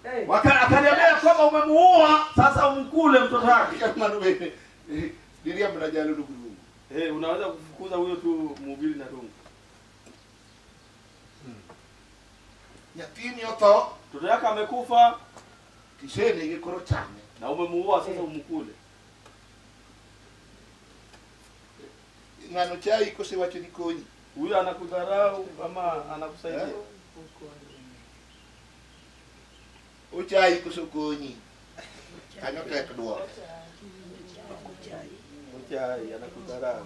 Akaniambia kwamba umemuua, sasa umkule mtoto wake. Kama wewe diria mnajali ndugu. Unaweza kufukuza huyo tu mhubiri na rungu. Nyatini yoto, mtoto yake amekufa, kisene gikoro chane. Na umemuua, sasa umkule. Ngano chai kose wacho nikonyi. Huyo anakudharau ama anakusaidia? Uchai kusokonyi. Kanyo tek dua. Uchai anakudharau.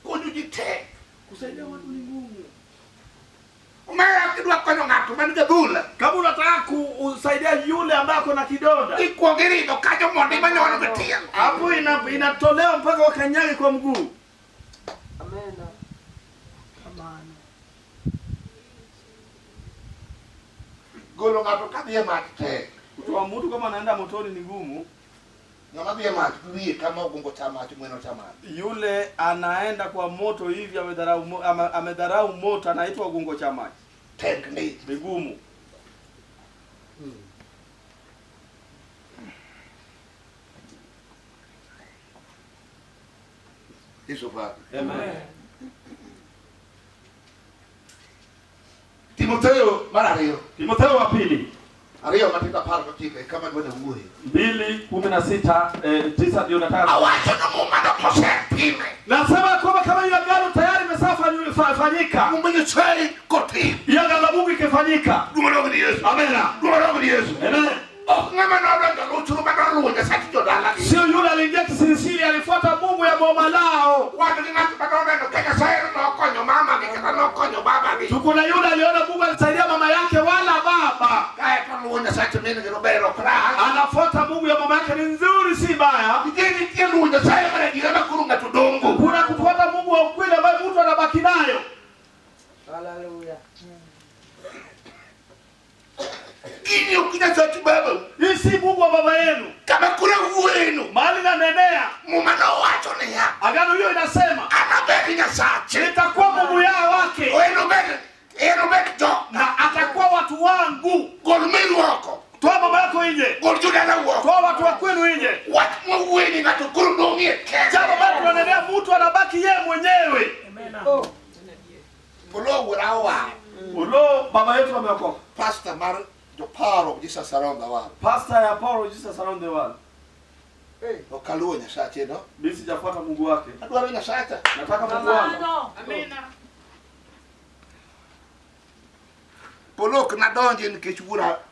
Konyo jite. Kusaidia watu ni ngumu. Umea kidwa konyo ngatu manige bula. Kama unataka kusaidia yule ambaye ako na kidonda, ikuongerino kajo mondi manyono betia. Hapo inatolewa mpaka wakanyage kwa mguu. Amena. Amana. Golo ngatu kadhiye mate. Kutoa mtu kama anaenda motoni ni ngumu. Ngama dhiye mate kuwie kama ugongo chama mweno chama. Yule anaenda kwa moto hivi amedharau moto, anaitwa ugongo cha maji. Technique migumu. Yesu Bwana. Amen. Timotheo mara hiyo. Timotheo wa pili. Ariyo katika parko chike kama ngone uwe. 2:16 ndio nataka. Awacho na Mungu ndo pime. Nasema kwamba kama hiyo agano tayari imesafanyika. Mungu Nyasaye koti. Hiyo agano Mungu ikifanyika. Dumoro ni Yesu. Amen. Dumoro ni Yesu. Amen. Ngama na ndo luchuru bado Nyasaye jodala. Sio yule aliingia kisirisiri, alifuata Mungu ya boma lao. Watu ni ngati bado ndo Kenya sayo ndo konyo mama nikaka ndo konyo baba ni. Tukuna yule aliona Mungu alisaidia mama yake wala baba. Kaya kwa Nyasaye tumeni ngirobero kra. Anafuata Mungu ya mama yake ni nzuri si mbaya. Kijeni kienu Nyasaye mara jirana kurunga tudongo. Kuna kufuata Mungu wa ukweli ambaye mtu anabaki nayo. Haleluya. Ini ukija sote baba. Hii si Mungu wa baba yenu. Kama kuna uwenu. Mali na nenea. Mumano wacho ni ya. Agano hiyo inasema. Anabeli Nyasaye. Nitakuwa Mungu yao wake. Wenu beli. Eno beli jo. Na atakuwa watu wangu. Golmiru wako. Toa baba yako nje. Goljudana wako. Toa watu wa kwenu nje. Watu mweni na tukurudumie. Jambo bado tunanenea mtu anabaki yeye mwenyewe. Amen. Ulo urawa. Ulo baba yetu ameokoka. Pastor Mar the power of Jesus around the world. Pastor ya power of Jesus around the world. Okaluo Nyasaye no. Mimi sijafuata Mungu wake. Adwaro Nyasaye. Nataka Mungu wangu. Amina. Polok na donje nikech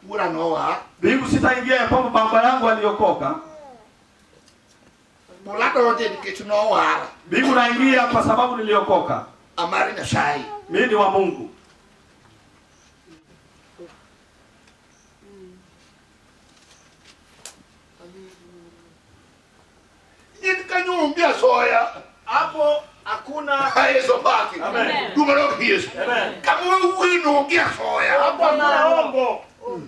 wura nowa. Mbingu sitaingia ya kwamba baba yangu aliokoka. Pola donje nikech nowa. Mbingu naingia kwa sababu niliokoka. Amari Nyasaye. Mimi ni wa Mungu. Nikanyumbia soya. Hapo hakuna Yesu paki. Amen. Dumaro Yesu. Amen. Kama wino ngia soya. Hapo hakuna hongo.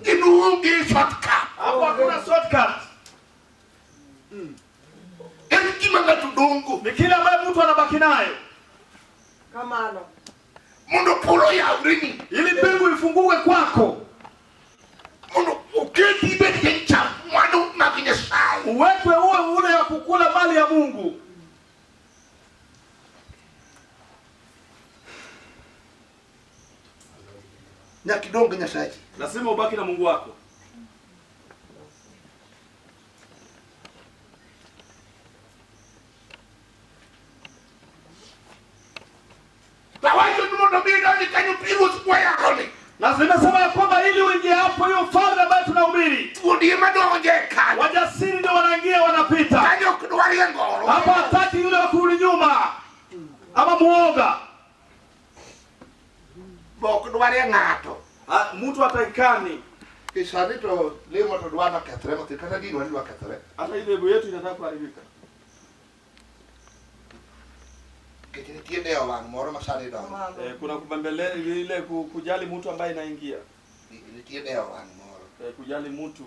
Inungi shortcut. Hapo hakuna shortcut. Kima ngatu dongo. Ni kile ambaye mtu anabaki nayo. Kamano. Mundo pulo ya urini. Ili mbingu ifunguke kwako. Mundo uketi beti cha mwana na Nyasaye. Uwekwe uwe ule ya kukula mali ya Mungu. Na kidongo Nyasaye. Lazima ubaki na Mungu wako. Tawacho mundo bila nikanyupiru kwa yako ni. Lazima sema kwamba ili uingie hapo hiyo ufalme ambayo tunahubiri. Ndiye madonje kana. Wajasiri ndio wanaingia wanapita. Kanyo kudwali ngoro. Hapa hataki yule wa kurudi nyuma. Ama muoga. Boko dwali ngato. Mtu ataikani. Kisarito lemo to dwana katre mo tikana di dwali katre. Hata ile lebo yetu inataka kuharibika. Kitini tiende ya wang moro masani don. Kuna kubembelea ile kujali mtu ambaye anaingia. Ni tiende ya wang moro. Kujali mtu.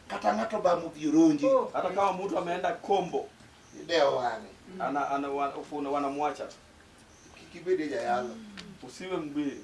Kata ngato ba mu biurunji. Hata kama mtu ameenda kombo. Tiende ya wang. Wanamwacha. kibede jayalo. Usiwe mhubiri.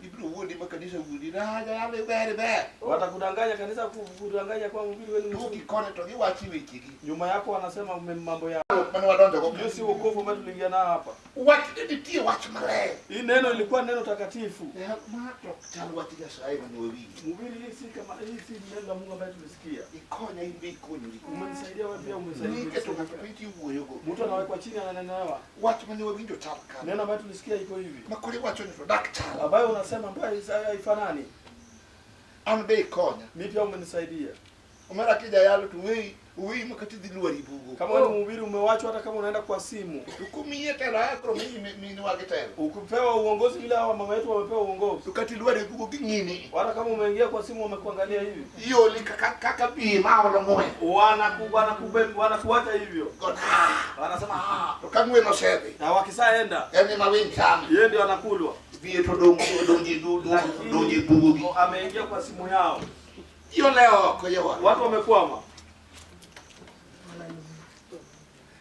Ibro wundi makanisa wundi na jayalo bere. Watakudanganya kanisa, kudanganya kwa mhubiri wewe ni Tuki mzuri. kone to giwachi wechigi. Nyuma yako wanasema mambo ya. Mani wadonja kwa. Hiyo si wokovu ambao tuliingia nao hapa. Wachi ndiye wachi male. Hii neno ilikuwa neno takatifu. Mato chalu wachi Nyasaye mani wewi. Mhubiri, hii si kama hii si neno la Mungu ambaye tulisikia. Ikonya imbe ikonyi. Umenisaidia wewe pia, Ni umesaidia. keto ngapiti uwoyogo. Mtu anawekwa chini ananenewa. Wachi mani wewi ndo chalka. Neno ambayo tulisikia iko hivi. Makole wacho ni daktari. Ambayo unasema ambayo haifanani. Ambe ikonya. Mimi pia umenisaidia. Umera kija yalo tu wewe makati diluwa ribugo. Kama wewe ni mhubiri umewachwa, hata kama unaenda kwa simu. Tukumie tena yako mimi wage tena. Ukipewa uongozi vile hawa mama wetu wamepewa uongozi. Tukati luwa ribugo kingine. Hata kama umeingia kwa simu wamekuangalia hivi. Hiyo likakaka bi maono moyo. Wanakuacha hivyo. Wanasema Tukangwe no sebe. na wakisaenda Ene mawin chama. yeye ndio anakulwa. Vie to donji bugo. Ameingia kwa simu yao. Hiyo leo kwa hiyo. Watu wamekwama.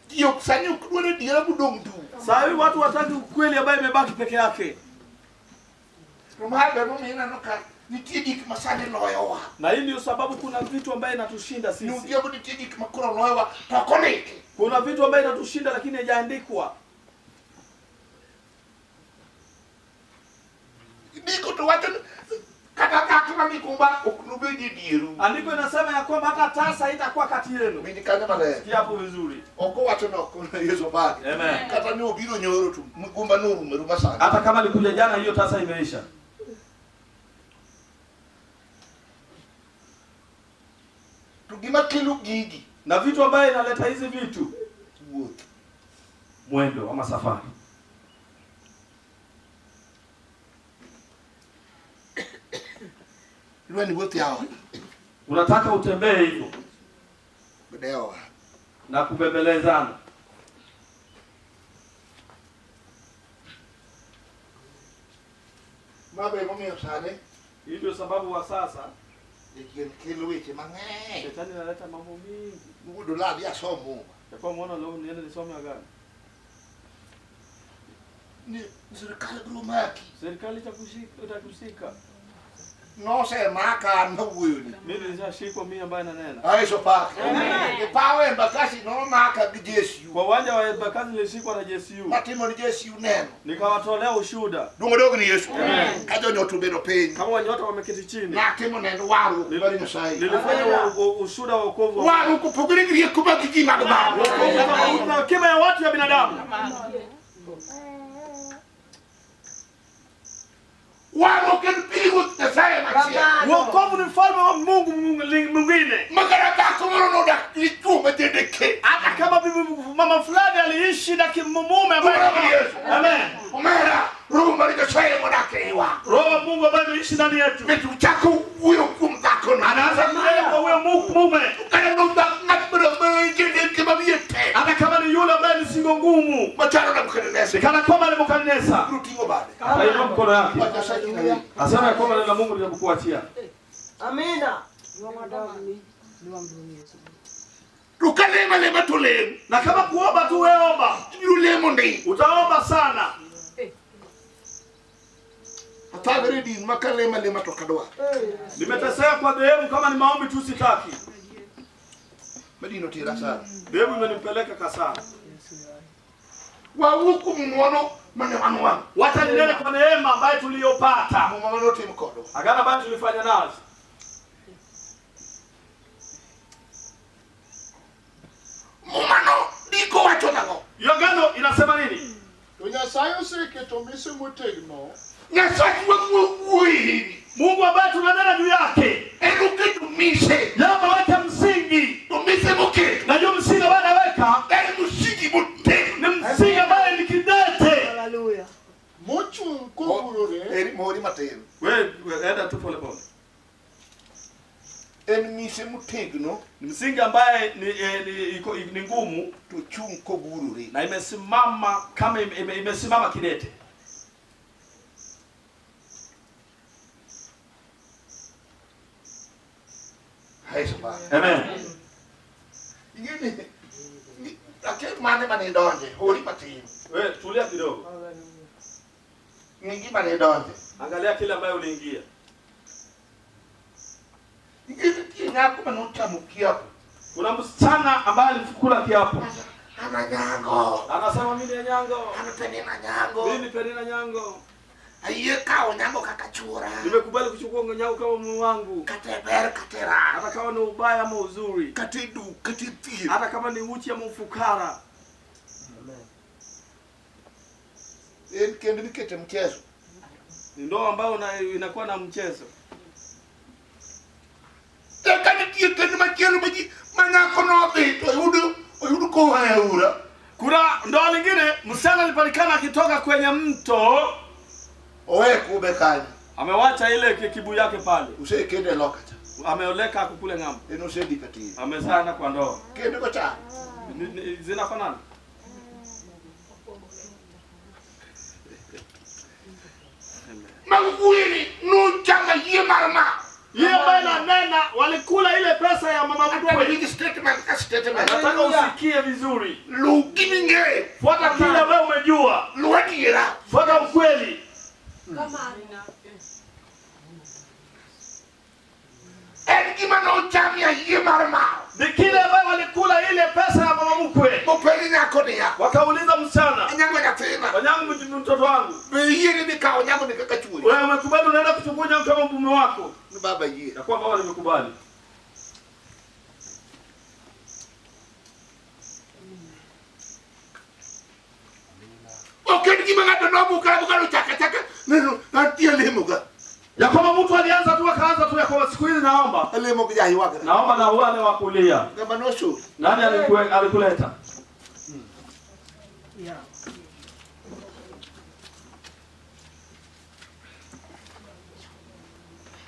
Hiyo kusanya kudwele dia budong tu. Sasa hivi watu wataki ukweli ambaye imebaki peke yake. Rumhaga mimi nanoka nitidi masane loyowa. Na hii ndio sababu kuna vitu ambaye inatushinda sisi. Ndio budi nitidi makura loyowa takoneke. Kuna vitu ambaye inatushinda lakini haijaandikwa. Niko tu wacho kata kama mikumba okunubedi diru. Andiko inasema ya kwamba hata tasa haitakuwa kati yenu. Mimi kanya male. Sikia hapo vizuri. Oko wacho no kuna Yesu baki. Amen. Kata ni obiro nyoro tu. Mkumba nuru meruma sana. Hata kama nikuja jana hiyo tasa imeisha. Tugima kilu gigi. Na vitu ambaye inaleta hizi vitu. Wote. Mwendo ama safari. Lweni wote hao. Unataka utembee hivyo Bedeo. na kubembelezana. Mabe mimi usane. Hii ndio sababu wa sasa Ikien kilu weche mange. shetani analeta mambo mingi. Mudo la dia somo. Kwa muona leo niende nisome agano. Ni serikali grumaki. Serikali itakushika. No se maka no wuni. Mimi nishashikwa mimi ambaye nanena. Aiso pa. Ni pawe mbakasi no maka Jesu. Kwa uwanja wa Bakazi nilishikwa na JSU. Matimo ni Jesu neno. Nikawatolea ushuhuda. Dungo dogo ni Yesu. Kajo nyoto bedo penyi. Kama wanyota wameketi chini. Na timo neno waru bali Nyasaye. Nilifanya ushuhuda wa wokovu. Waru kupugiri kuba kijima baba. Wokovu na kima ya watu ya binadamu. Waru kenpigo Nyasaye machia. Wokovu ni mfalme wa Mungu mwingine. Magara kako no da itume dedeke. Hata kama mama fulani aliishi na kimume ambaye amen. Umera Roma Nyasaye mwanake Roho Mungu ambaye anaishi ndani yetu. Vitu chako huyo kumtako na Anaanza kunena kwa huyo mume. Kana ndo ngapro mjini kama viete. Hata kama ni yule ambaye ni singo ngumu. Machano na mkanenesa. Kana kwamba alimukanesa. Rutingo bade. Haina mkono yake. Nyasaye Asema kwamba neno la Mungu litakuachia. Amina. Tukalema lema tulema. Na kama kuomba tu wewe omba. Yulemo ndi. Utaomba sana. Atagere di makalema lema tokadwa. Nimeteseka kwa dhehebu kama ni maombi tu sitaki. Madino tira sana. Dhehebu imenipeleka kasara. Wa huku mwono mane wanwa. Wacha ninene kwa neema ambayo tuliyopata. Mwono timkodo. Agana ambayo tulifanya nazo. Mumano diko wacho nago. Hiyo agano inasema nini? Nyasaye oseketo mise motegno. Nyasaye wewe. Mungu ambaye tunanena juu yake. Eruke tumise. Yaba weka msingi. Tumise moke. Na hiyo msingi ambaye anaweka Msingi mote. ni msingi ambaye ni kidete. Haleluya. Mochung kogurore. Eri mori matero. Wewe enda tu pole pole. Mise motegno. Ni msingi ambaye ni ngumu To chung kogurore. na imesimama kama imesimama kidete. Hai sapa. Amen. Ingine Ate mane mane donje, hori matin. Wewe tulia kidogo. Hallelujah. Ningi mane donje. Angalia kile ambaye uliingia. Ningi nyako manotamu kiapo. Kuna msichana ambaye alikula kiapo. Ana nyango. Anasema mimi ni nyango. Ana penina nyango. Mimi penina nyango. Aye kao nyango kakachura. Nimekubali kuchukua nyango kama mume wangu. Kateber katera. Hata kama ni ubaya ama uzuri. Katidu katiti. Hata kama ni uchi ama ufukara. Amen. Kendo nikete mchezo. Ni ndoa ambayo inakuwa na mchezo. Tekani kendo machelo maji manyako no beto. Yudu ko haura. Kuna ndoa nyingine msichana alipatikana akitoka kwenye mto. Owe kubekani. Amewacha ile kibu yake pale. Usekende lokata. Ameoleka kukule ng'ambo. Eno sedi kati. Amezana kwa ndoa. Kendo ko cha. Zinafanana. Maguini no changa yemarma. Hiyo bana nena walikula ile pesa ya mama mkwe. Hii statement ka statement. Nataka usikie vizuri. Lugininge. Fuata kile wewe umejua. Luadira. Fuata ukweli. Elgima no chamia yemarma. Ni kile ambayo walikula ile pesa ya mama mkwe. Mopeni nyako ni ya. Wakauliza msichana. Nyango nyatena. Wanyangu mtoto wangu. Yeye ni kao nyango nikakachuri. Wewe umekubali unaenda kuchukua nyango kama mume wako. Ni baba yeye. Na kwamba wao nimekubali. Okay, ngima ngato no buka chaka. Neno natia lemuga. Ya kwamba mtu alianza tu akaanza tu ya kwa siku hizi naomba. Lemuga jahi waka. Naomba na wale wa kulia. Ngamba no show. Nani alikuleta? Yeah.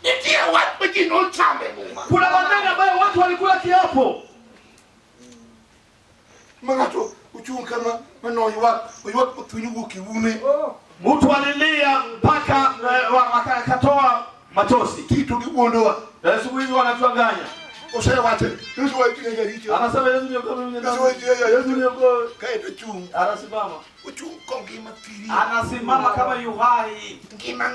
Nitia watu mjino chame muma. Kuna maneno ambayo watu walikula kiapo. Mangato uchungu kama manoi wako tunyugu kiume. Mtu alilia mpaka akatoa machozi. Kitu kibuondoa. Siku hizi wanachanganya. Osaya wate. Yesu waitiga garicho. Anasema Yesu ndio kama mimi. Yesu ndio kwa kaita chungu. anasimama. Uchungu kongi matiri. Anasimama kama yuhai. Ngima.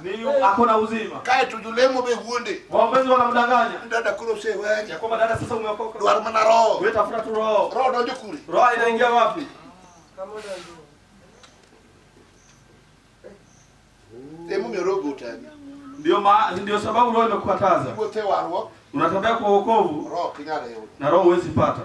Ni akona uzima. Kaita julemo be huonde. Waombezi wanamdanganya. Dada kulo se wanya. Ya kwamba dada sasa umeokoka. Duar mana roho. Wewe tafuta tu roho. Roho dojo kule. Roho inaingia wapi? Kama ndio. Demu mirogo tani. Ndio sababu roho imekukataza. Wote warwo. Unatembea kwa wokovu Roho kinyara yote. na roho huwezi pata.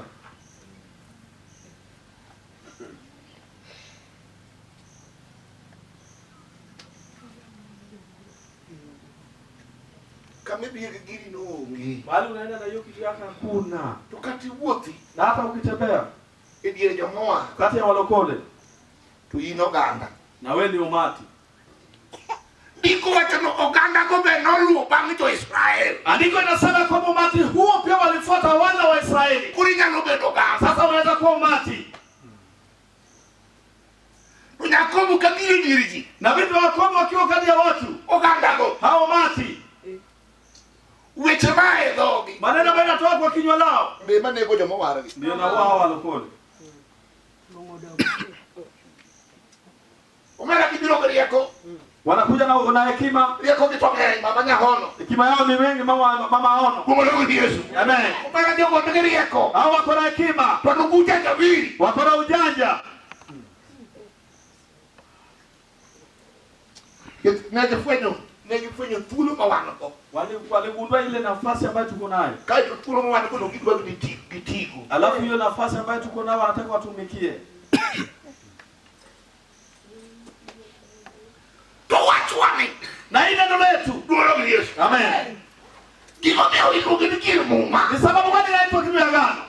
Kama biye giri no ngi. Bali unaenda na hiyo kitu yako hakuna. Tukati wote. Na hata ukitembea Ediere jamoa. kati ya walokole Tuino ganda. na wewe ni umati. Iko watano oganda ko be no luo bang jo Israel. Andiko inasema kwamba umati huo pia walifuata wana wa Israeli. Kurinya no be doganda. Sasa unaweza kuwa umati. Unyakobu kagiri diriji. Na vipi Yakobo wakiwa kati ya watu? Oganda go. Hao umati. Weche bae dogi. Maneno ambayo yanatoka kwa kinywa lao. Be mane go jomo waragi. Ndio na wao walokole. Umara kibiro gari yako. Wanakuja na hekima. Yako kitonge mama nya hono. Hekima yao ni wengi mama aono. Kumolo ni Yesu. Amen. Umara jogo gari yako. Hao wako na hekima. Tunukuja jawiri. Wako na ujanja. Nege tulu mawano ko. Waligundua ile nafasi ambayo tuko nayo. Kai tulu mawano ko ngidwa gitigo. Alafu hiyo nafasi ambayo tuko nayo wanataka watumikie. To wachwani. Na ile neno letu. Duolo ni Yesu. Amen. Kiko meo iko gidikiri muma. Ni sababu gani inaitwa kitu ya agano?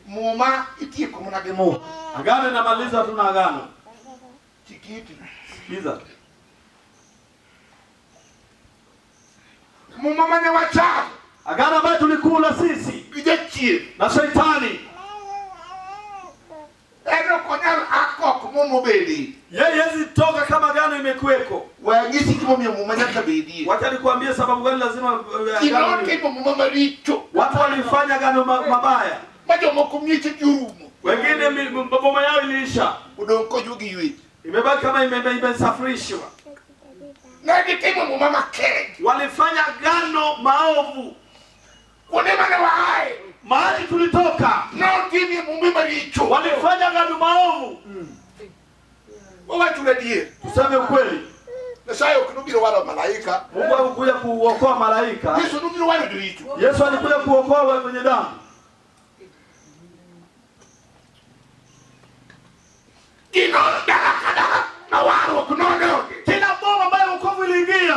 Muma itie ko munage mo. Agano inamaliza tuna agano. Chikiti. Sikiza. Muma manya wacha. Agano ambayo tulikula sisi Bijechi. na shetani. Eno konyal akok mumo bedi. Yeye hizi toka kama agano imekuweko. Wanyisi kimo mya muma nyaka bedi. Wacha nikwambie sababu gani lazima Kino tipo muma maricho. watu walifanya agano mabaya. Bajo moko mieche jurumo. Wengine boma yao iliisha. Udongo yugi yui. Imebaki kama imesafirishwa. Na kitemo mama ke. Walifanya gano maovu. Whatever why. Mahali tulitoka. No kimi mumima licho. Walifanya gano maovu. Watu radie. Tuseme ukweli. Nyasaye ukinubira wala malaika. Mungu alikuja kuokoa malaika. Yesu nubira wala duitu. Yesu alikuja kuokoa wenye dhambi. Ino dala na waro kunono. Kila boma ambayo wokovu iliingia.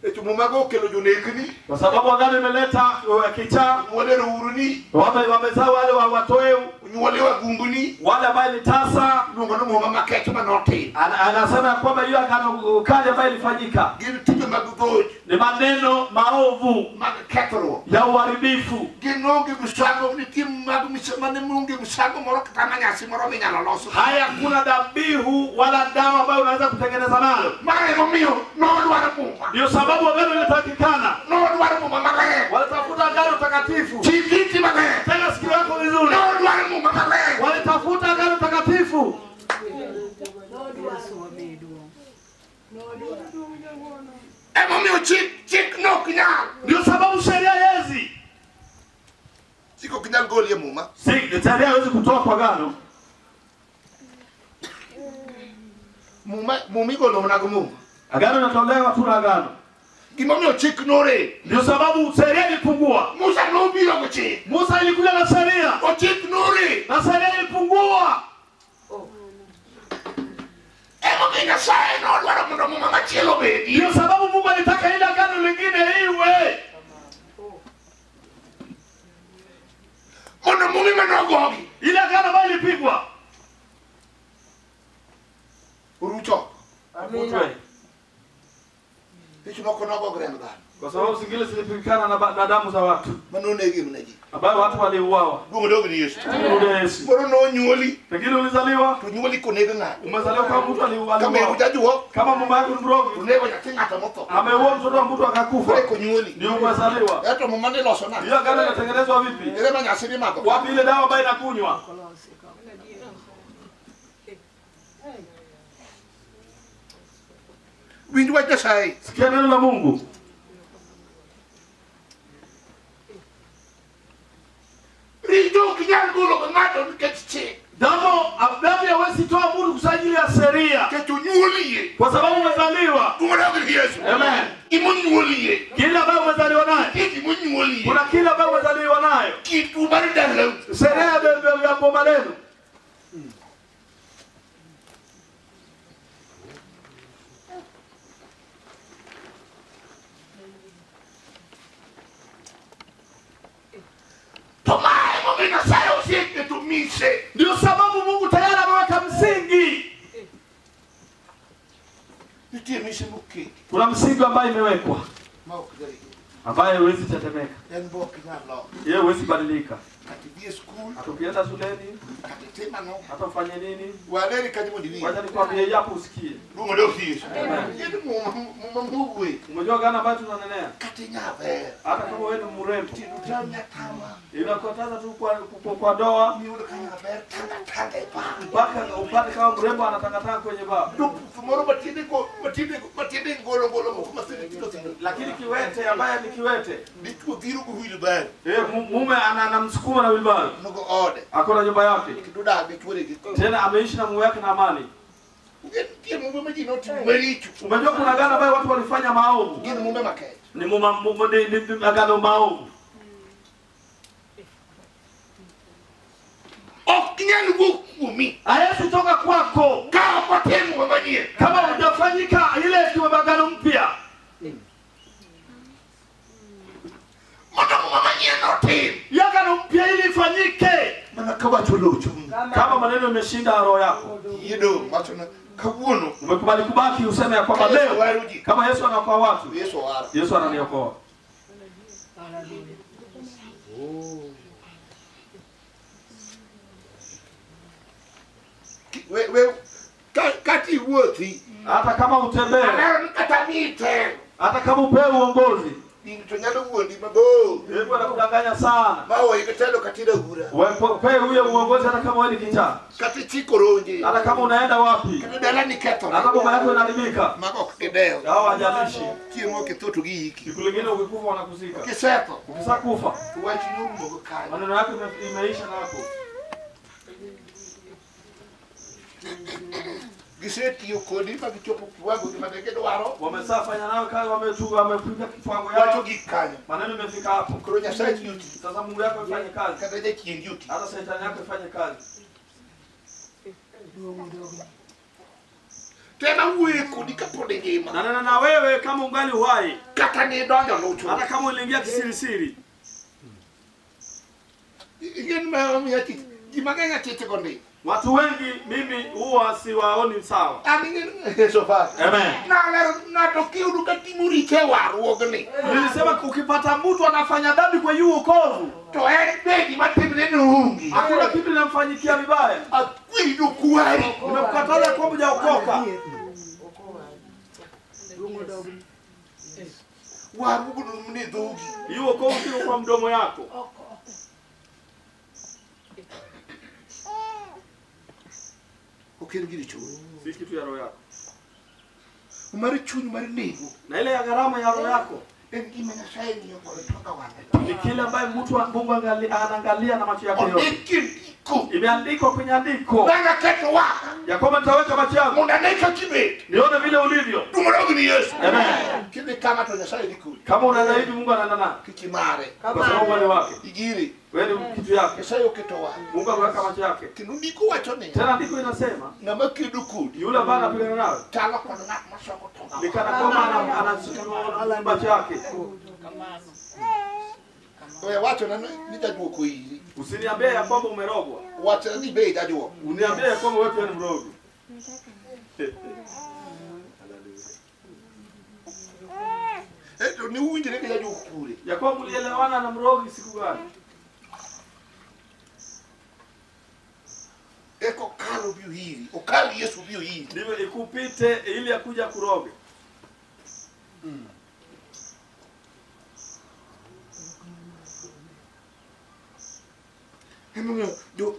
Etu mumago kelo jonekini. Kwa sababu agano imeleta kichaa. Wale uruni. Wamezaa wale watoe. Wale wagunguni. Wale ambao ni tasa. Mungu no mama ketu manote. Anasema kwamba hiyo agano kale ambayo ilifanyika. Give to magugoji. Ni maneno maovu. Magaketro. Ya uharibifu. Ginonge mshago ni timu magu mshamane mungu mshago moroka kama nyasi moromi nyaloloso. Haya kuna dhabihu wala dawa ambayo unaweza kutengeneza nayo. Mare mio no wala mumba. Ndio sababu agano lilitakikana. No wala mumba mare. Walitafuta agano takatifu. Chikiti mare. Tena sikio lako vizuri. No wala mumba mare. Walitafuta agano takatifu. Emo mio chik no kinyal. Ndio sababu sheria hizi. Siko kinyal goli ya muma. Sheria haiwezi kutoa kwa agano. Mumiko ndo mnago muma. Agano linatolewa tu na agano. Gimamio chik nore. Ndio sababu sheria ilipungua. Musa no bila kuchi. Musa ilikuja na sheria. O chik nore. Na sheria ilipungua. Emo kina sae no wala mundo muma machelo bedi. Ndio sababu Mungu alitaka ile agano lingine iwe. Mundo mumi manogogi. Ile agano ambayo ilipigwa. Urucho. Amina. Hicho noko nogo grenda. Kwa sababu zingine zilipigana na damu za watu. Manonege mnaji. Ambayo watu waliuawa. Dungo dogo ni Yesu. Ndio Yesu. Moro no nyoli. Pengine ulizaliwa. Tunyoli konega nga. Umezaliwa kama mtu aliuawa. Kama yujajuo. Kama mama yako ni mrogi. Unego yatinga tamoto. Ameua mtoto wa mtu akakufa. Kule konyoli. Ndio umezaliwa. Yato mumane loso na. Hiyo agano inatengenezwa vipi? Ile manyasiri mako. Wapi ile dawa ambayo inakunywa? Windu wa Nyasaye. Sikia neno la Mungu. Rijo kinyal gulo ngato niketiche. Damu hawezi toa Mungu kusajili ya sheria. Ketu nyoli. Kwa sababu umezaliwa. Dungo dogo ni Yesu. Amen. Imu nyoli. Kila ambayo umezaliwa nayo. Imu nyoli. Kuna kila ambayo umezaliwa nayo. Kitu barida. Sheria ya boma lenu. Tomae mumina sae oseketo mise. Ndio sababu Mungu tayari ameweka msingi. Nitie mise muki. Kuna msingi ambayo imewekwa. Mao kidari. Ambayo huwezi tetemeka. Yan bo kinyalo. Yeye huwezi badilika. Katika school. Ukienda shuleni, Katika no. hata ufanye nini? Waleri kadimu divi. Wacha nikwambie yapo usikie. Dungo dogo Yesu. Yedu mumambuwe. Umejua gani ambayo tunanenea? Katinya ve. Hata kama wewe ni mrembo, Tinutanya tama. inakataza tu kwa doa Miudo kanya ver tanga ipa. mpaka upate kama mrembo anatangatanga kwenye baba. Tumoro matinde ngolo kuma sisi kitosi. Lakini kiwete ambaye ni kiwete, Bitu viru kuhili bad. mume anamsukuma na wilbaro. Nugo ode. Akona nyumba yake. Kiduda bitu wele gitu. Tena ameishi na mume wake na amani. Ngie mumbe maji noti mwerichu. Umejua kuna gano ambayo watu walifanya maovu. Ngie mumbe make. Ni agano maovu. Kinyani wukumi. Hayezi toka kwako Kaa kwa temu wamanyie. kama hujafanyika ile kiwagano mpya. Mwana mumanyie noti. Agano mpya ili ifanyike. Mana kawa chuluchu. Kama maneno imeshinda roho yako. Yido machona kawuno. Umekubali kubaki useme ya kwamba leo kama Yesu anaokoa watu. Yesu wara. Yesu ananiokoa. We kati wothi. Hata kama utembee, Ana katamite. hata kama upewe uongozi, Tonyalo wuondi mabo. Hebu anakudanganya sana. Mawe ikatelo katida ura. Wewe huyo uongozi hata kama wewe ni kichaa. Kati chikoronje. Hata kama unaenda wapi? Kati dala ni keto. Hata kama yako inaharibika. Mako kideo. Hao hajalishi. Kiemo kitoto giki. Siku nyingine ukikufa wanakuzika. Kiseto. Ukisakufa. Tuwachi nyumba kukana. Maneno yako imeisha na hapo. Giseti yokoni pakichopo kuwangu kimatekedo waro. Wamesafanya nao kazi wamepiga kifango yao. Wacho gikanya. Maneno imefika hapo. Kuro Nyasaye duty. Sasa Mungu yako ifanye kazi. Kadaje king duty. Hata shetani yako ifanye kazi. Tena uweko nikapode ngema. Na wewe kama ungali uhai. Kata ni donjo locho. Hata kama uliingia kisirisiri. Ingeni mama yati. Jimaganya tete konde. Watu wengi mimi huwa siwaoni sawa. Amini sofa. Amen. Na tokiu dukatimuri ke waru ogni. Nilisema ukipata mtu anafanya dhambi kwa hiyo wokovu. To begi matemne nungi. Hakuna kitu kinamfanyikia vibaya. Akwidu kuwari. Umekataza kwamba hujaokoka. Waru gudu mni dogi. Hiyo wokovu kiko kwa mdomo yako. Ukirigiri chu. Si kitu ya roho yako. Umari chunyu mari nego. Na ile ya gharama ya roho yako. Engime Nyasaye ni yoko toka wana. Ni kile ambaye mtu wa Mungu anaangalia na macho yake yote. Ondikiko. Imeandikwa kwenye andiko. Nanga keto waka. Ya kwamba nitaweka macho yangu. Mundaneka kibet. Nione vile ulivyo. Dumorogi ni Yesu. Amen. Kile kama to Nyasaye dikuli. Kama unazaidi Mungu anaenda na. Kikimare. Kwa sababu wale wake. Igiri. Wewe ni kitu yake. Nyasaye oketo waka. Mungu ameweka macho yake. Kinundiko wacho ne. Tena andiko inasema Na makiduku. yule ambaye anapigana nawe. Tala kwa na masoko toka. Nikana kwamba anachukua macho yake. Wewe wacho na nitajua kuizi. Usiniambie ya kwamba umerogwa. Wacho ni bei tajua. Uniambie ya kwamba wewe ni mrogo. Ni uwinje neke tajua kule. Ya kwamba ulielewana na mrogi siku gani? Eko kalo biu hili. Okali Yesu biu hili. Ndivyo ikupite ili akuja kuroge.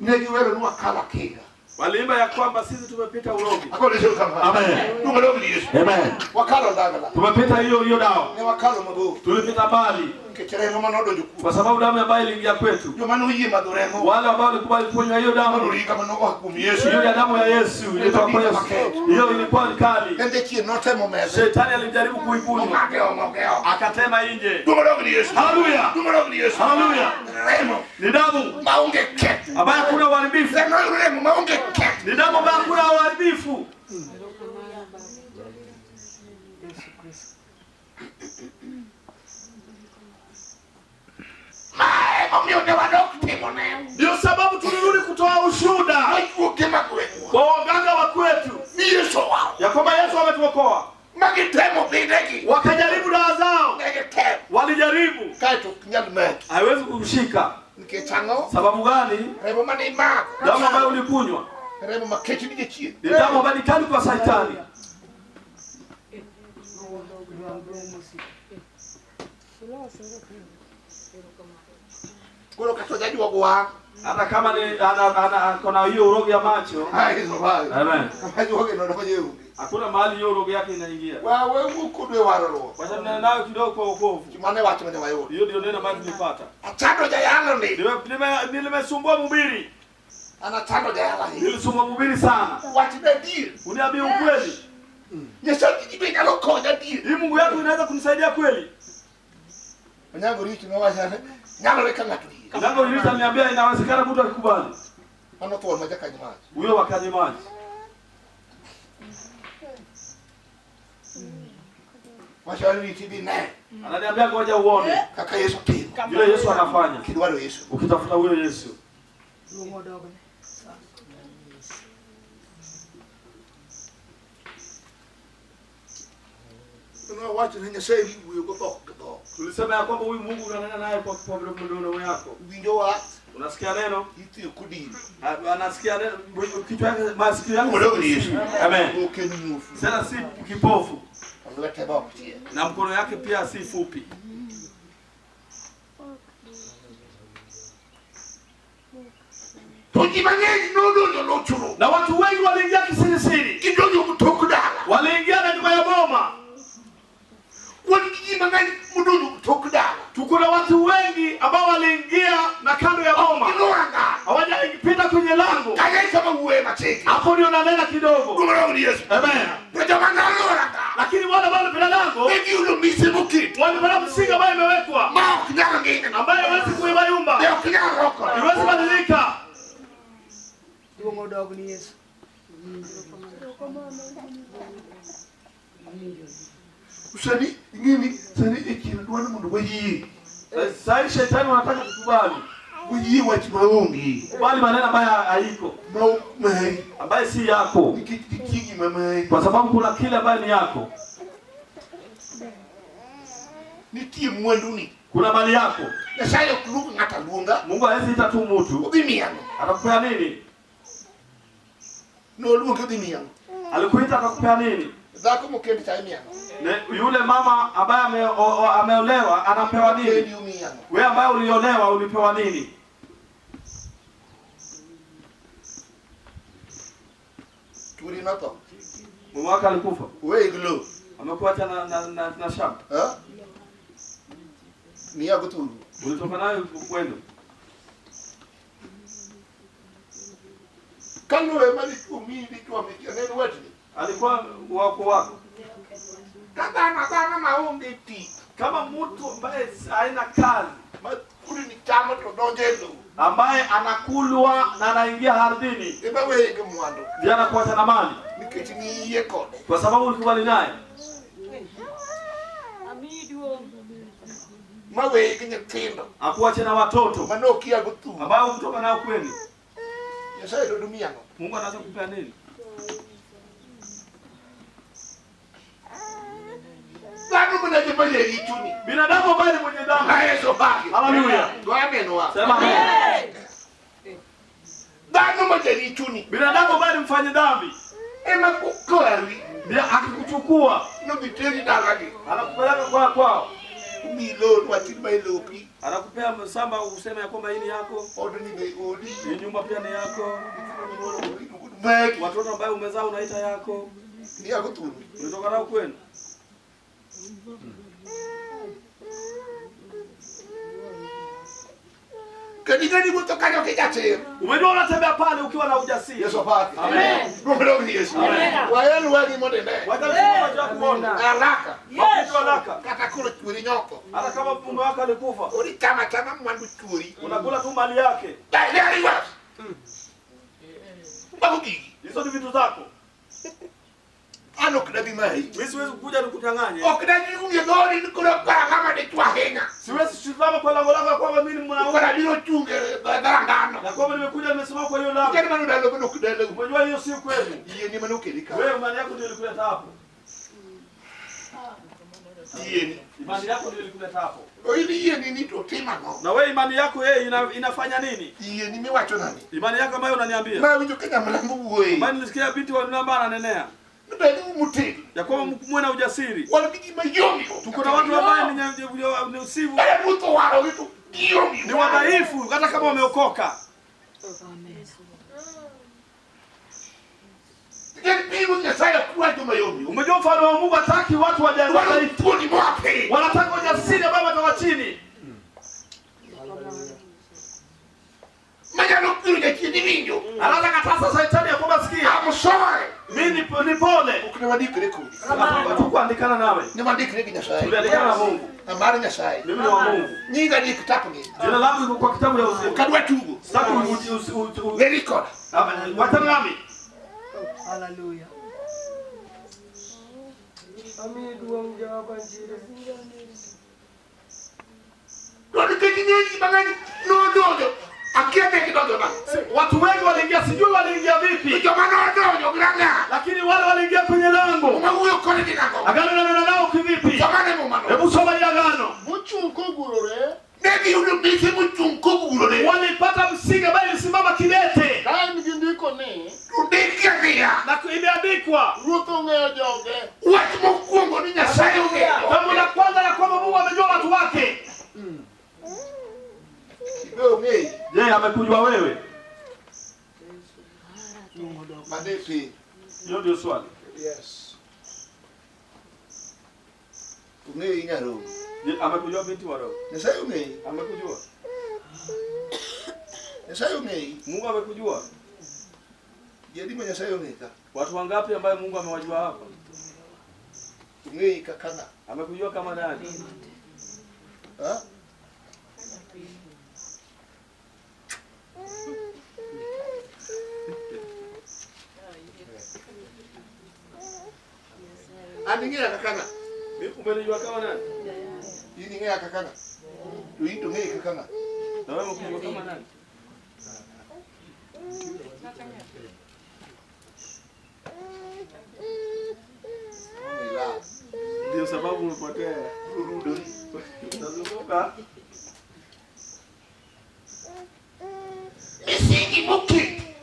Negi wewe nuwa kala kega. Waliimba ya kwamba sisi tumepita urogi. Akole sio kama. Amen. Numalogi Yesu. Amen. Wakalo ndagala. Tumepita hiyo dawa. Ni wakalo mabu. Tulipita mbali. Kechere no manodo juku. Kwa sababu damu ya Baba iliingia kwetu. Yo manu yie madoremo. Wale ambao walikubali kunywa hiyo damu. Manu rika manu akumi Yesu. Hiyo damu ya Yesu ilitoka kwa Yesu. Hiyo ilikuwa kali. Ende kie note momeze. Shetani alijaribu kuikunywa. Mogeo. Akatema nje. Numalogi Yesu. Haleluya. Numalogi Yesu. Haleluya. Remo. Ni damu Maunge ket. ambayo hakuna uharibifu. Remo maunge ket. Ni damu ambayo hakuna uharibifu. Ndio sababu tulirudi kutoa ushuhuda kwa waganga wa kwetu ya kwamba Yesu ametuokoa. Wakajaribu dawa zao, walijaribu, haiwezi kushika. Sababu gani? Damu ambayo ulikunywa ni damu ambayo ni kali kwa Shetani. Hata kama kuna hiyo urogi ya macho. Amen. Hakuna mahali hiyo urogi yake inaingia. Kwa sababu nayo kidogo kwa wokovu. Hiyo ndio neno ambalo nilipata. Nimesumbua mhubiri. Nilisumbua mhubiri sana. Uniambie ukweli. Hii Mungu yako inaweza kunisaidia kweli? Ndio nilitaniambia inawezekana mtu akikubali. Huyo wakaje maji. Ananiambia ngoja uone. Kaka Yesu timo. Yule Yesu anafanya. Kidwaro Yesu. Ukitafuta huyo Yesu. Wacho na Nyasaye huyo kwa. Tulisema ya kwamba huyu Mungu unanena naye kwa mdomo yako. Winjo wa Unasikia neno? Itu kudini. Anasikia neno kichwa yake masikio yake. Amen. Sasa si kipofu. Na mkono yake pia si fupi. Na watu wengi waliingia kisirisiri. Waliingia na nyumba ya boma. Tukuna watu wengi ambao waliingia na kando ya boma. Hawajapita kwenye lango. Hapo ndio nanena kidogo. Amen. Lakini wale wale bila lango walipata msingi ambayo imewekwa, ambayo hawezi kuibayumba, hawezi badilika. Usani ngini sani ikinadwana mundu wayi. Sasa shetani wanataka kukubali. Wayi wachi maombi. Kubali maneno ambayo haiko. Maombi ambayo si yako. Nikiki mama. Kwa sababu kuna kile ambayo ni yako. Nitie mwanduni. Kuna mali yako. Nyasaye kuluku ngata luonga. Mungu hawezi ita tu mtu. Udhimiano. Atakupea nini? No luonga udhimiano. Alikuita akakupea nini? Zako mkendi taimiano. Yule mama ambaye ameolewa anapewa nini? Wewe ambaye uliolewa ulipewa nini? Turi nato. Mume wako alikufa. Wewe iglo. Amekuacha na shamba. Ni yako tu. Ulitoka nayo kwenda. Kanu wewe mali kumili kwa mkianeni wetu. Alikuwa wako. Kama maombi ti. Kama mtu ambaye haina kazi, kuli ni chama to dojelo. Ambaye anakulwa na anaingia ardhini. Eba wewe mwando. Ndiye anakuacha na mali. Niketi ni yeko. Kwa sababu ulikubali naye. Mawe kwenye tendo. Akuache na watoto. Manoki ya gutu. Ambao kutoka nao kweli. Nyasaye ndo dunia ngo. Mungu anaweza kupea nini? Binadamu bali mwenye dhambi. Haleluya. Sema amen. Binadamu bali mfanye dhambi. Ndio akikuchukua. Anakupeleka kwao. Anakupea msamba useme ya kwamba hii ni yako. Hii nyumba pia ni yako. Watoto ambao umezaa unaita yako. Unatoka nao kwenu. Kadigani kutoka kijate. Umejua unatembea pale ukiwa na ujasiri. Yesu pake. Amen. Mungu ni Yesu. Wayenu wali modende. Watajua kuona. Haraka. Yes. Haraka. Katakula churi nyoko. Hata kama mume wako alikufa. Ulikama kama mwandu churi. Unakula tu mali yake. Dai was. Babugi. Hizo ni vitu zako. Ano kidadi mai. Mimi siwezi kuja nikuchanganye. Okidadi unge dori nikura kwa kama de twahenya. Siwezi kusimama kwa lango lako kwamba mimi ni mwanaume. Kwa ndio chunge darangano. Na kwamba nimekuja nimesimama kwa hiyo lango. Kile manu dalo bado kidale. Unajua hiyo si kweli. Yeye ni manu kelika. Wewe imani yako ndio ilikuleta hapo. Yeye imani yako ndio ilikuleta hapo. Yeye ni nito tema no. Na wewe imani yako yeye inafanya nini? Yeye ni miwacho nani? Imani yako ambayo unaniambia. Na wewe kenya mlango wewe. Bali nilisikia binti wa namba ananenea. Ya kwamba mwe na ujasiri. Tuko na watu ambao ni usivu. Ni wadhaifu hata kama wameokoka. Umejua mfano wa Mungu hataki watu wadhaifu. Wanataka ujasiri ambao watawa chini. Anaanza katasa shetani ya kwamba sikia. Mimi ni pole. Tukuandikana nawe. Tuliandikana na Mungu. Mimi ni wa Mungu. Jina langu liko kwa kitabu ya uzima. Sasa watana nami. Haleluya. Amidu mjawaba njire. Watu wengi waliingia, sijui waliingia vipi. Lakini wale waliingia kwenye lango. Agano na nao kivipi? Hebu soma ile agano. Mochung kogurore. Walipata msingi ambao ulisimama kidete. Na imeandikwa. Jambo la kwanza la kwamba Mungu amejua watu wake. Je, amekujua wewe? Madepi. Hiyo ndio swali. Yes. Ungei nyaro. Amekujua binti wa roho. Nyasaye ungei. Amekujua. Nyasaye ungei. Mungu amekujua. Jadi Nyasaye ungei ka. Watu wangapi ambao Mungu amewajua hapa? Ungei kakana. Amekujua kama nani? Ha? Aningia kakana. Umenijua kama nani? Ini ngia kakana. Tuito ngia kakana. Na wewe unajua kama nani? Ndio sababu umepotea. Urudi. Unazunguka.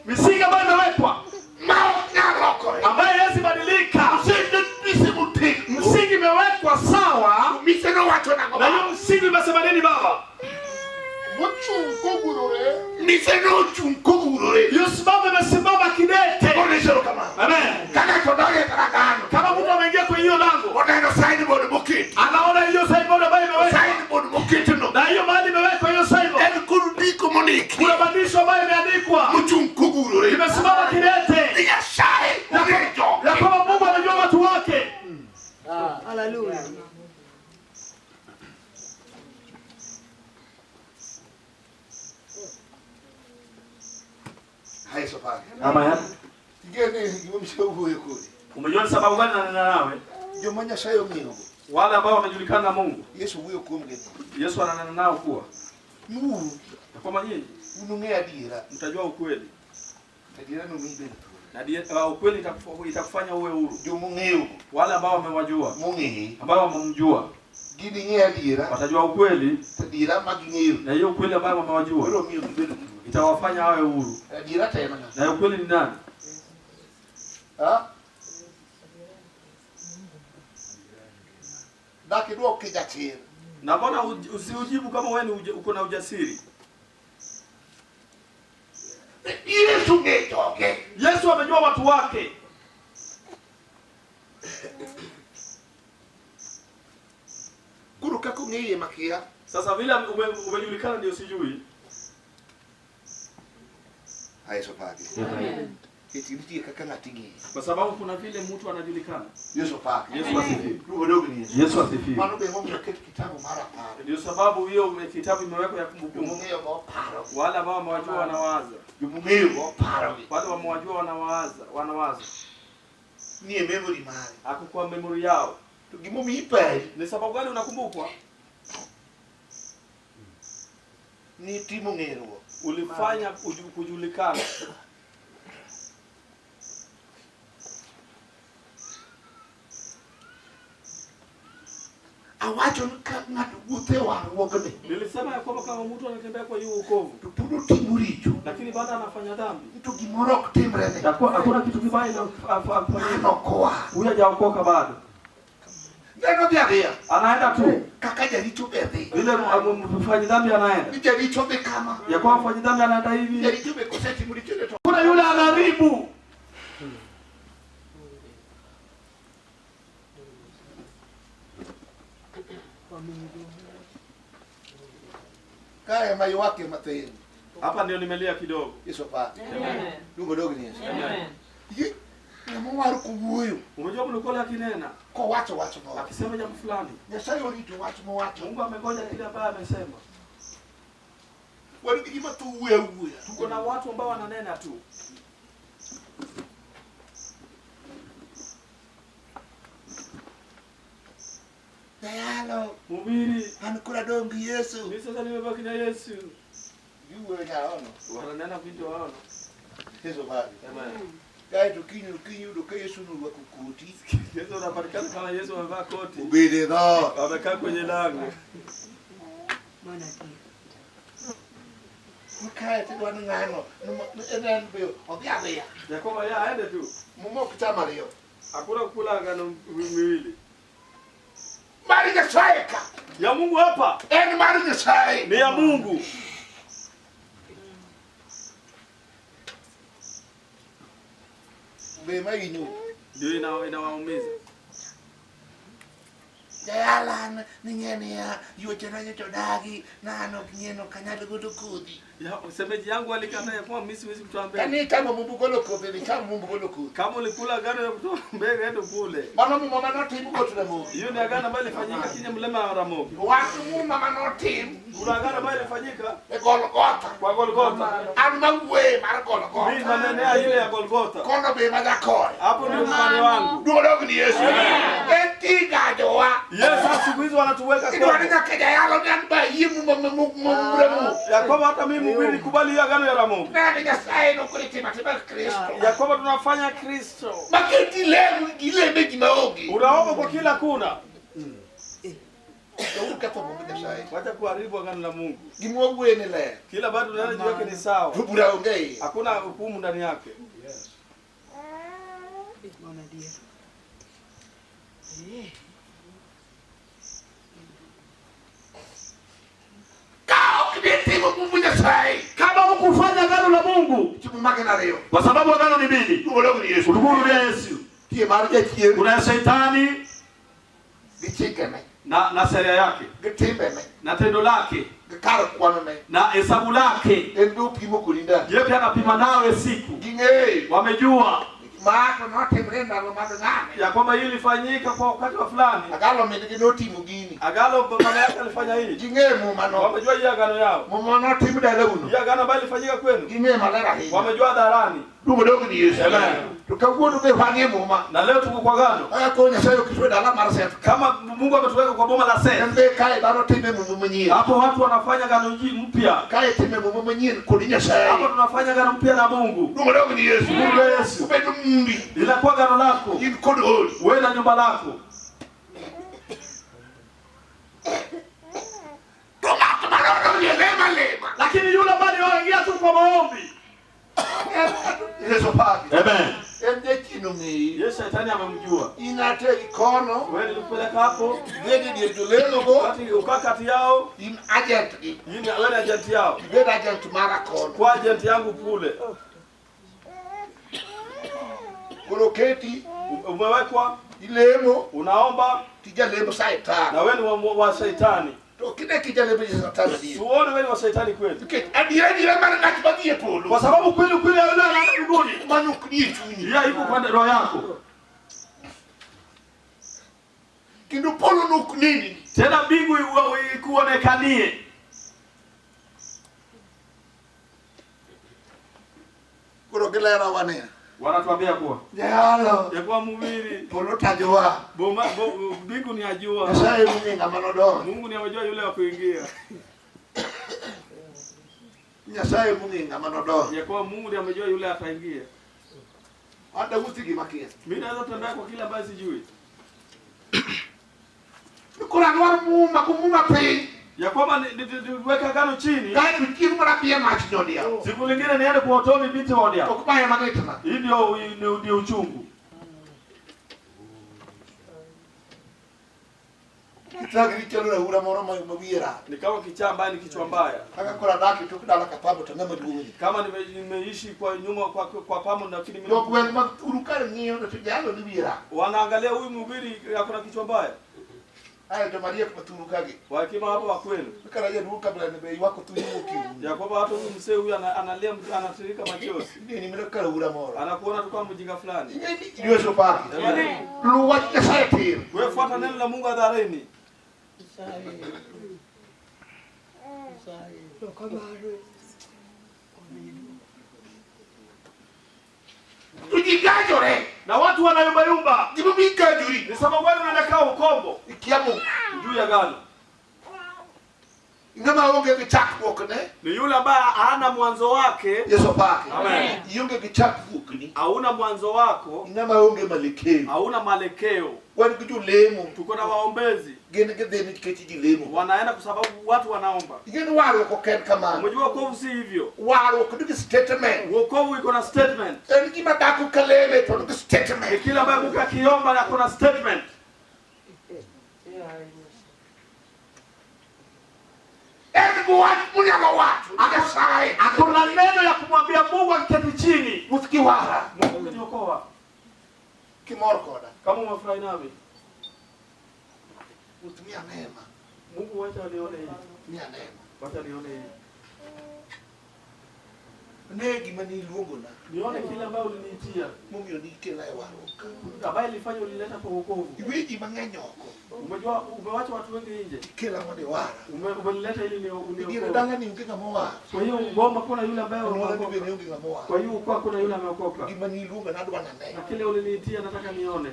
Misingi ambayo imewekwa. Ambayo haiwezi badilika. Msingi imewekwa sawa. Na hiyo msingi imesema nini baba? Mochung kogurore. Hiyo sababu imesimama kidete. Amen. Kama mtu ameingia kwenye hiyo lango, anaona hiyo signboard ambayo imewekwa. Na hiyo mahali imewekwa hiyo signboard. Kuna maandishi ambayo imeandikwa. Imesimama kidete. Ya kwamba Mungu anajua watu wake. Hallelujah. Hai sopa. Amen. Ngene ngomshauri yuko. Umejua sababu gani na nawe? Ndio Nyasaye ungei. Wale ambao wamejulikana na Mungu. Yesu huyo kumge. Yesu ananena nao kuwa Mungu kwamba nyinyi unungea dira. mtajua ukweli. Dira no mibe. Na ukweli itakufanya uwe huru. Ndio mungeo. Wale ambao wamewajua, Mungi. ambao wamemjua, Gini ngia dira. watajua ukweli. Dira magingeo. Na hiyo ukweli ambao wamewajua Ro mio mibe. itawafanya wawe huru. Dira tena. Na hiyo ukweli ni nani? Ha? Dakidwa kijatira. Na mbona usiujibu kama wewe uko na ujasiri? Yesu ngetoke. Yesu amejua watu wake. Kuruka kungeye makia. Sasa vile umejulikana ndio sijui. Hai sopaki. Amen. Kitibiti kakana tingi. Kwa sababu kuna vile mtu anajulikana. Yesu paki. Yesu asifiwe. Ndugu dogo ni Yesu asifiwe. Mano be ngomo kitabu mara pale. Ndio sababu hiyo kitabu imewekwa ya kumbukumbu. Mungeo go paro. Wale ambao wamewajua wanawaza. Mungeo go paro. Wale wamewajua wanawaza. Ni memory mali. Hakukuwa memory yao. Tugimomi ipai. Ni sababu gani unakumbukwa? Ni timu ngero. Ulifanya kujulikana. Awacho ngatu gute wogane. Nilisema ya kwamba kama mtu anatembea kwa hiyo wokovu, Tupudu timuricho. lakini baada anafanya dhambi, Mtu gimorok timrene. hakuna kitu kibaya na Ano koa. huyo hajaokoka bado. Neno bia. Anaenda tu. Kaka jaricho bebe. Vile mfanyi dhambi anaenda. Ni jaricho be kama. Ya kwa mfanyi dhambi anaenda hivi. Jaricho be koseti muricho leto. Kuna yule anaharibu. Kaya mayo wake mateni. Hapa ndio nimelia kidogo. Yesu pa. Amen. Ndugu dogo ni Yesu. Amen. Ye. Na mwaru kubuyo. Umejua mlikola akinena Ko wacho no. akisema jambo fulani. Nyasaye olitu wacho mo wacho. Mungu amegoja kile ambaye amesema. Wali bigima tu uwe. Tuko na watu ambao wananena tu. Dayalo. Mhubiri, Anakula dongi Yesu. mimi sasa nimebaki na Yesu. Yuwe nyaono. Wananena vitu waona. Yesu bali. Amen. Kaya tukinyu doke Yesu nuwa kukuti. Yesu anapatikana kama Yesu amevaa koti. Ubede da. Amekaa kwenye lango. Bwana tu. Mkaya tu wana ngano. Enen bio. Obiabia. Ya kwamba yeye aende tu. Mumo kitama leo. Hakuna kukula ngano miwili. Mari Nyasaye ka. Ya Mungu hapa. Eni mari Nyasaye. Ni ya Mungu. Bema inyu. Ndio inawaumiza. Jalan ninyenia yochana nyochodagi nano kinyeno kanyalo godo kodi. Ya semeji yangu alikata ya kwa mimi siwezi kutoa mbele. Kani kama Mungu golo kodi ni kama Mungu golo kodi. Kama ulikula agano ya kutoa mbele ndio kule. Mama mama no timu ko tuna Mungu. Hiyo ni agano ambalo lifanyika kinye mlema wa Ramogi. Watu mama no timu. Kuna agano ambalo lifanyika Golgotha. kwa Golgotha. Ana we mar Golgotha. Mimi maneno ile ya Golgotha. Kono be madakoi. Hapo ndio mfano wangu. Ndio ni Yesu. Etiga doa. Yesu siku hizo wanatuweka kwa. Ndio nikaja yalo namba yimu mbremu. Ya kwamba hata mimi mwili kubali agano ya Ramogi. Na Nyasaye no kulitima tiba Kristo. Ya kwamba tunafanya Kristo. Maketi leo ile meji maogi. Unaomba kwa kila kuna. Wacha kuharibu agano la Mungu. Gimwogwene le. Kila bado neno juu yake ni sawa. Tubura ongei. Hakuna hukumu ndani yake. Mwana dia. Kama hukufanya agano la Mungu, kwa sababu agano ni mbili. Ulimwengu ni Yesu. Kuna shetani na sheria yake, na tendo lake, na hesabu lake. Yeye pia anapima nawe siku. Wamejua ya kwamba hili lifanyika kwa wakati wa fulani. Agano baba yake alifanya hili. Wamejua hii agano yao. Hii agano ambayo ilifanyika kwenu. Wamejua dharani. Na leo tuko kwa agano. Kama Mungu ametuweka kwa boma la Seth. Hapo watu wanafanya agano mpya. Hapo tunafanya agano mpya na Mungu. Mungu Yesu. Linakuwa agano lako. Wewe na nyumba lako. Lakini yule ambaye anaingia tu kwa maombi. Amen. Yesu shetani amemjua. Inate ikono. Wewe nilipeleka hapo. Ngeni ndio tulelo go. Ukakati yao. In agent. Yini wewe agent yao. Wewe agent mara kono. Kwa agent yangu kule. Koloketi. Umewekwa. Ilemo. Unaomba. Kijalemo saitani. Na wewe ni wa shetani. Kile kijalemo cha satani ndio. Tuone wewe wa shetani kweli. Adiye mara ngatibagie polo. Kwa sababu kweli yule anaenda mbinguni. Manukuni chuni. Yeye yuko kwa roho yako. Kindu polo nukunini. Tena mbingu ikuonekanie. Kurogelera wane. Wanatuambia kuwa yalo ya kwa mhubiri polo tajua mbingu ni ajua. Nyasaye mninga manodo. Mungu ni anajua yule wa kuingia. Nyasaye mninga manodo. Ya kwa Mungu ndiye amejua yule ataingia. Hata usiki makia. Mimi naweza tembea kwa kila ambaye sijui. Kuna nwarmu makumuma pe. Ya kwamba niweka agano chini. Kai tukiru mara pia machi nyodia. Siku nyingine niende kuotoni binti moja. Okubaya magetana. Hii ndio uchungu. Kitagi kichalo na ura moro mabira. Ni kama kichaa ambaye ni kichwa mbaya. Akakora daki tukidala kapabo tangama duuni. Kama nimeishi kwa nyuma kwa pamo na kile mimi. Ndio kwenda urukale nyo na tujalo ni bira. Wanaangalia huyu mhubiri akona kichwa mbaya. Haya ndio Maria kuturukage. Wakima hapo wa kwenu. Nikaraje duka bila nebe wako tuyuki. Ya kwamba hata huyu mzee huyu analia anatirika machozi. Ndio nimelekala ura moro. Anakuona tu kama mjinga fulani. Ndio sio paki. Luwa Nyasaye. Wewe fuata neno la Mungu hadharani. Tujigajore na watu wanayumba. Jibumikajuri. Ni sababu gani unakaa ukombo? Ikiamu juu ya gano. Ngama onge kichakuk ne? Ni yule ambaye hana mwanzo wake. Yesu pake. Amen. Yonge kichakuk ni. Hauna mwanzo wako. Ngama onge malekeo. Hauna malekeo. Wani kitu lemo. Tuko na waombezi. Gene ni kiti lemo. Wanaenda kwa sababu watu wanaomba. Gene waro ko ken kama. Unajua wokovu si hivyo. Waro ko statement. Wokovu iko na statement. Ni mataka kaleme to statement. Kila ambaye Mungu akiomba na kuna statement. Hakuna neno ya kumwambia Mungu akiketi chini. Usikiwara. Mungu niokoa. kimor koda. Kama umefurahi nami. Utumia neema. Mungu wacha nione hili. Tumia neema. Wacha nione hili. Negi mani luongo na. Nione kile ambayo uliniitia. Mungu yonike la waroka. Ambaye ilifanya ulileta kwa wokovu. Iweji manganyoko. Umejua umewacha watu wengi nje. Kila mmoja wara. Umeleta ili ni ndio danga ni ungenga moa. Kwa hiyo ngoma kuna yule ambaye unaokoka. Kwa hiyo kwa kuna yule ameokoka. Kimani luonga na ndo nane. Na kile uliniitia nataka nione.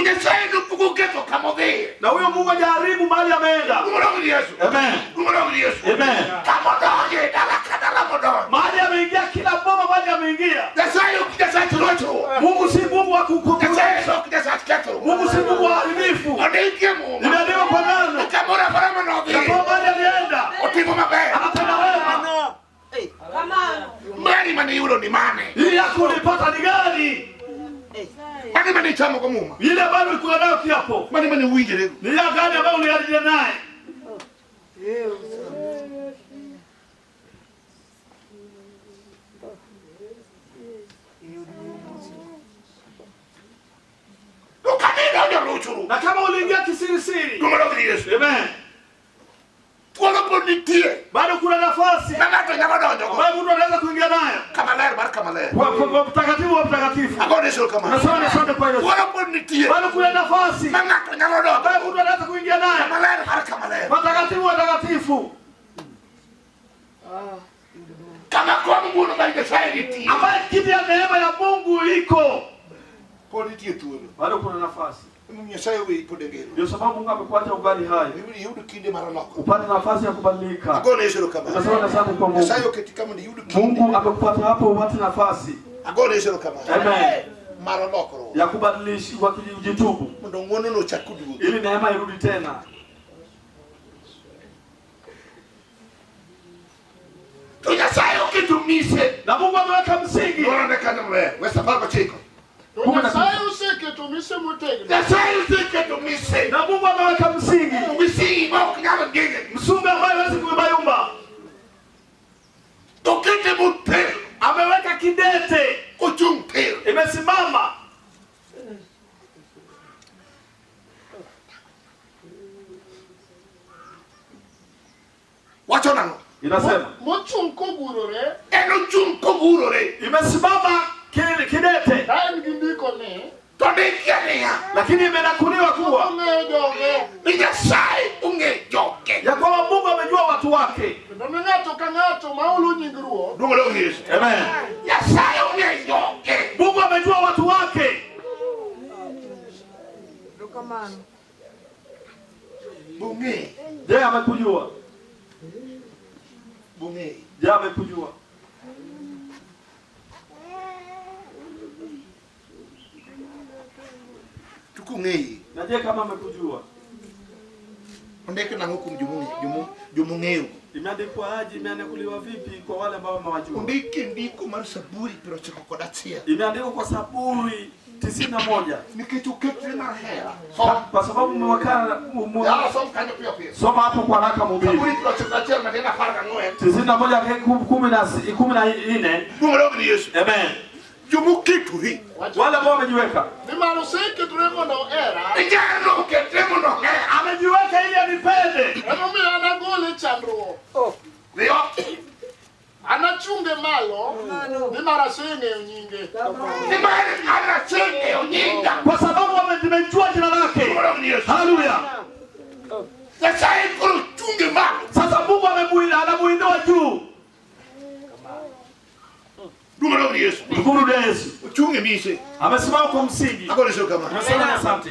Nyasaye nukuketo kamodhi. Na huyo Mungu ajaribu mahali ameenda. Mungu Yesu. Amen. Mungu Yesu. Amen. Kamodhi dala kadala modon. Mahali ameingia kila boma mahali ameingia. Nyasaye ukijasa tuloto. Mungu si Mungu wa kukukuza. Nyasaye ukijasa keto. Mungu si Mungu wa uharibifu. Ondikie Mungu. Nimeandika kwa neno. Kamora para manodhi. Kwa mahali alienda. Otimo mabaya. Anatenda wema. Mani mani yulo ni mane. Hii yako ulipata ni gani? Mani chamo kwa Mungu. Ile ambayo ulikuwa nayo kiapo. Mani uinjile. Ni ile gani ambayo ulialia naye? Ukanenda ndio luchuru. Na kama uliingia kisirisiri. Mungu Yesu. Amen. Ondikie. Bado kuna nafasi. Nagato nyamadondo. Ambayo mtu anaweza kuingia nayo. Kama leo baraka kama leo. Kwa mtakatifu wa mtakatifu. Agone sio kama. Nasema asante kwa hiyo. Ondikie. Bado kuna nafasi. Nagato nyamadondo. Ambayo mtu anaweza kuingia nayo. Kama leo baraka kama leo. Mtakatifu wa mtakatifu. Kama kwa Mungu ndo bali saidi. Ambaye kiti ya neema ya Mungu iko. Ondikie tu. Bado kuna nafasi. Nyasaye wewe podengero. Ndio sababu Mungu amekuacha ugali hai. Biblia yudu kinde mara lako. Upate nafasi ya kubadilika. Agone sio kama. Nasema asante kwa Mungu. Nyasaye uketika mndi yudu kinde. Mungu amekupata hapo upate nafasi. Agone sio kama. Amen. Mara lako. Ya kubadilisha kwa kujitubu. Ndo ngono no chakudu. Ili neema irudi tena. Nyasaye ukitumise. Na Mungu ameweka msingi. Unaonekana mwe. Wewe sababu chiko. Nyasaye oseketo mise motegno. Nyasaye uketo mise. Na Mungu ameweka msingi. Msingi mbao kinyama ngenge. Msunga ambaye hawezi kubayumba. Tokete mute. Ameweka kidete. Kuchumpe. Imesimama. Wacho nano. Inasema. Mochung kogurore. Eno chung kogurore. Imesimama kidete. Daen gindiko ne. Ondikie niya. Lakini imenakuliwa kuwa. Ong'eyo joge. Ni Nyasaye unge joke. Ya kwamba Mungu amejua watu wake. Kendo ni ng'ato ka ng'ato ma ulu nying Ruoth. Mungu leo Yesu. Amen. Nyasaye unge joke. Mungu amejua watu wake. Rukamano. Bunge. Je, amekujua? Bunge. Je, amekujua? Tukungei. Na je kama amekujua? Ondeke na huku jumungeo. Imeandikwa aje, imeandikuliwa vipi kwa wale ambao wamewajua? Ondike ndiko mar saburi pero chiko kodatia. Imeandikwa kwa Zaburi 91. Nikituketre na hera. Kwa sababu mmewakana Ya som kanyo pia. soma hapo kwa haraka mhubiri. Saburi pero chiko kodatia na tena farga ngoe. 91 14. Mungu leo Yesu. Amen. Jumukitu hii. Wale ambao wamejiweka. Ni maro oseketo ne mondo era. Njano uketemo no hera. Amejiweka ili anipende. Emo mi anagole chandruok. Ndio. Anachunge malo. Ni maro aseng'eyo nyinge. Ni mara anachenge onyinga. Kwa sababu wamejua jina lake. Haleluya. Nyasaye kuru chunge malo. Sasa Mungu anamuinua juu. Mungu leo Yesu. Shukuru Yesu. Uchunge mise. Amesimama kwa msingi. Agone sio kama. Nasema asante.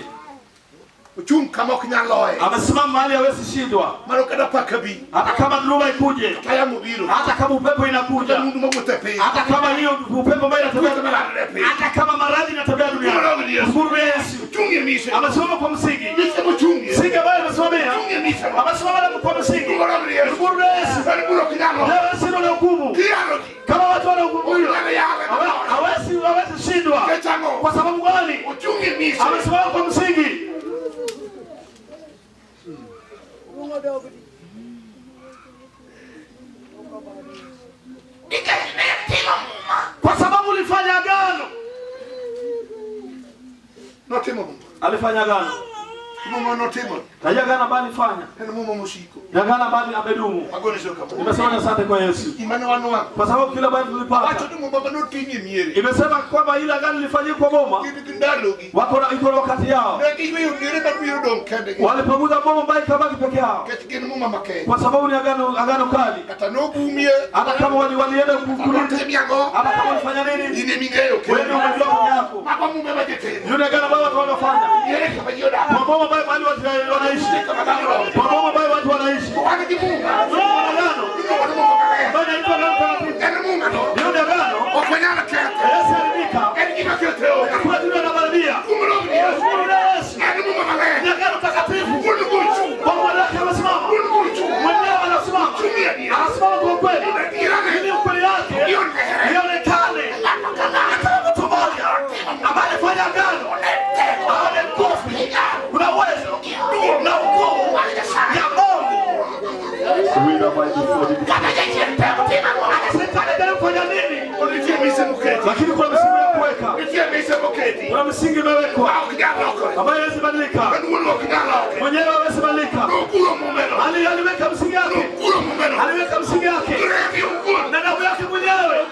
Uchunge kama kinyaloe. Amesimama mahali hawezi shindwa. Maro kada pakabi. Hata kama dhoruba ikuje. Kaya mubiro. Hata kama upepo inakuja. Mungu mwotepe. Hata kama hiyo upepo mbaya inatembea. Hata kama maradhi inatembea duniani. Shukuru Yesu. Uchunge mise. Amesimama kwa msingi. Mise uchunge. Msingi ambaye amesimamia. Uchunge mise. Amesimama kwa msingi. Shukuru Yesu. Bali buro kinyalo. Leo sio na hukumu. Kiano. Kama watu wanahukumiwa. Hawezi shindwa. Kwa sababu gani? Uchunge mise. Amesimama kwa msingi. Kwa sababu ulifanya agano. Notimo. Alifanya agano. Mungu notimo. Tajagana bali fanya. Tena Mungu mushiko. Yagana bali amedumu. Agonisho kama. Nimesema asante kwa Yesu. Imani wanu wangu. Kwa sababu kila bali tulipata. Wacho ni Mungu bado tingi miere. Imesema kwamba ile agano lilifanyika kwa boma. Kitu kindalogi. Wako na iko wakati yao. Ndio hiyo ndio bado hiyo don kende. Walipoguza boma mbaya kabaki peke yao. Katikeni Mungu make. Kwa sababu ni agano kali. Katanokumie. Hata kama walienda kukulinda. Hata kama walifanya nini? Ine mingeyo. Wewe ndio umejua yako. Mama mume bajeteni. Yule agano baba watu wanafanya. Yeye kama jiona. Kwa boma mbaya bali watu wanaishi. Kwa boma mbaya watu wanaishi. Wana kimungu. Agano. Bwana iko na mtakatifu. Ene Mungu ndo. Yule agano. Ofanyana kete. Yesu alimika. Ene kima kete. Kwa jina la Biblia. Kumulobia. Yesu. Ene Mungu male. Ni agano takatifu. Mungu kuchu. Kwa mwanadamu anasimama. Mungu kuchu. Mwenyewe anasimama. Tumia dia. Anasimama kwa kweli. Ili ukweli yake ionekane. Kama mtu mmoja ambaye alifanya agano. Aone nguvu. Kuna uwezo. Na ukuu ya Mungu. Lakini kuna misingi ya kuweka. Kuna misingi imewekwa ambayo haiwezi badilika. Mwenyewe hawezi badilika. Aliweka msingi yake. Aliweka msingi yake. Na damu yake mwenyewe.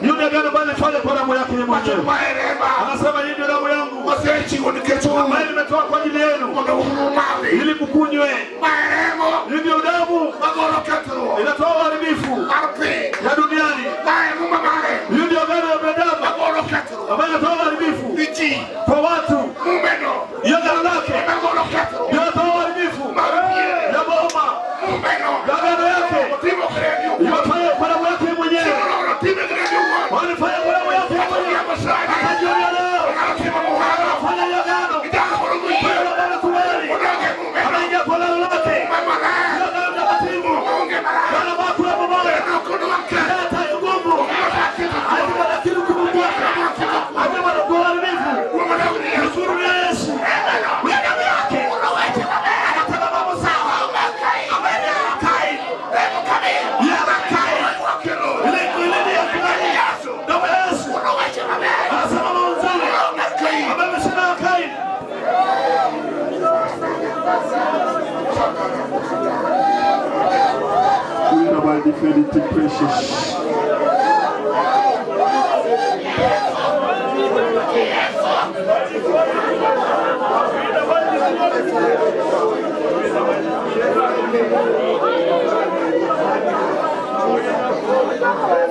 Yule agano bali fanya kwa damu yake mwenyewe. Anasema hii ndio damu yangu. Ambayo nimetoa kwa ajili yenu. Ili mkunywe. Hii ndio damu. Inatoa uharibifu ya duniani. Hii ndio agano ya binadamu. Ambayo inatoa uharibifu kwa watu. Hiyo agano lake. Inatoa uharibifu ya boma. Agano yake. Inafanya kwa damu yake mwenyewe. Wanafanya kwa damu yake mwenyewe. Akajiona leo. Anafanya hiyo agano. Kwa agano kubali. Anaingia kwa agano lake. Hiyo agano takatifu. Agano bako la pamoja. Hata nguvu. Hata kitu kubwa. Hata kwa uharibifu. Nusuru ya Yesu. Damu yake. Anataka mambo sawa. Ameni akai. Fidelity precious. Thank you.